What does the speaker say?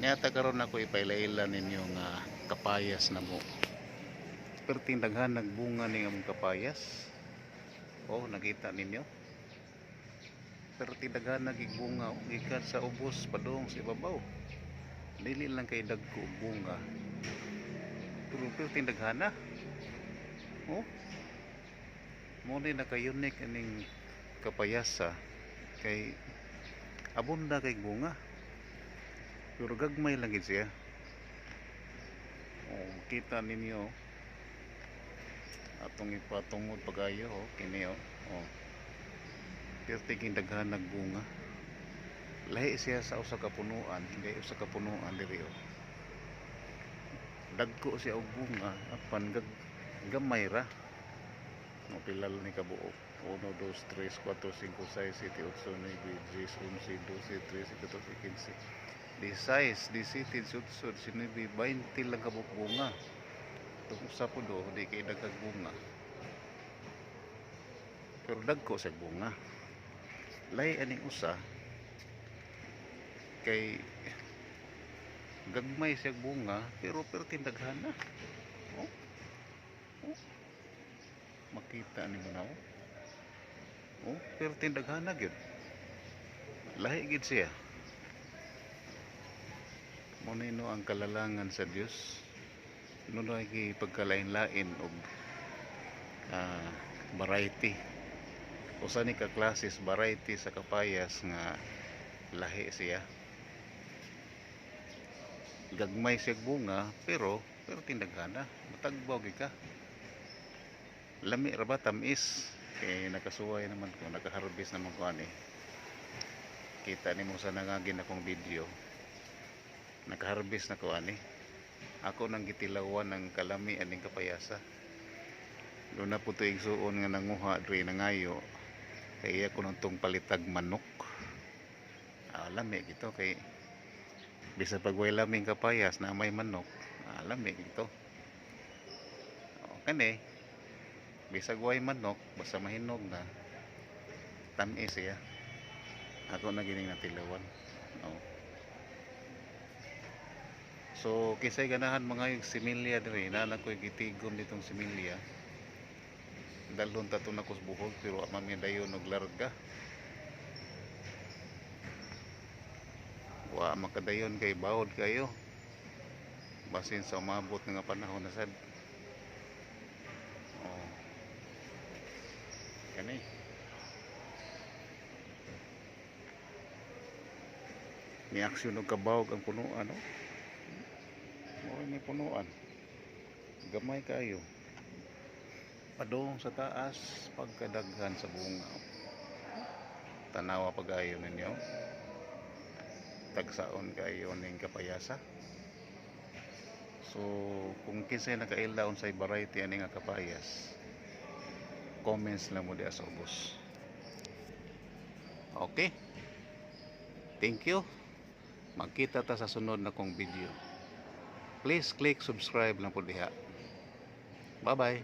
Nyata karon ako ipailaila ninyo nga kapayas na mo. Perting daghan nagbunga ning among kapayas. Oh, nakita ninyo? Perting daghan nagigbunga gikan sa ubos padung sa ibabaw. Dili lang kay dagko bunga. Pero perting daghan na. Oh. Mo ni naka-unique aning kapayasa kay abunda kay bunga. Pero gagmay lang gid siya. Oh, kita ninyo atong ipatungod pagayo oh, kini oh. Oh. Perting daghan nagbunga. Lahi siya sa usa ka punuan, hindi usa ka punuan diri oh. Dagko siya og bunga apan gamay ra. No pilal ni kabuok. 1 2 3 4 5 6 7 8 9 10 11 12 13 14 15 16 17 18 19 20 lang kabuk bunga. Tung usa po do di kay dagkag bunga. Pero dagko sa bunga. Lay aning usa kay gagmay siya bunga pero tindaghan na. Oh. Oh. Makita ni mo na oh. Oh, pero tindaghan na gyud. Lahi gid siya. Monino ang kalalangan sa Dios. Nuno ay pagkalain-lain og variety. Usa ni ka klases variety sa kapayas nga lahi siya. Gagmay siya bunga pero tindaghan na. Matagbaw gid ka. Lami ra ba tamis kay nakasuway naman ko, naka-harvest naman ko ani. Kita nimo sa nangagin akong video. Naka-harvest na ko ani. Ako nang gitilawan ng kalami aning kapayasa. Doon na po ito igsuon nga nanguha diri nangayo. Kaya ako nung tong palitag manok. Lami gito kay bisa pagway laming kapayas na may manok. Lami gito. Kani bisag way manok basta mahinog na tamis siya. Ako na gining natilawan. Oh. So kisay ganahan mga yung similya diri na ko gitigom ditong similya. Dalhon tato na kus buhog pero amami dayon og larga. Wa makadayon kay bawod kayo. Basin sa umabot nga panahon na sad. Kani ni aksyon og kabawog ang punuan no. Mo ni punuan. Gamay kayo. Padung sa taas pagkadaghan sa bunga. Tanawa pagayo ninyo. Tagsaon kayo ning kapayasa. So kung kinsay nakaildaon sa variety ani nga kapayas, comments lang mo diya sa ubos. Okay? Thank you. Magkita ta sa sunod na kong video. Please click subscribe lang po diha. Bye bye.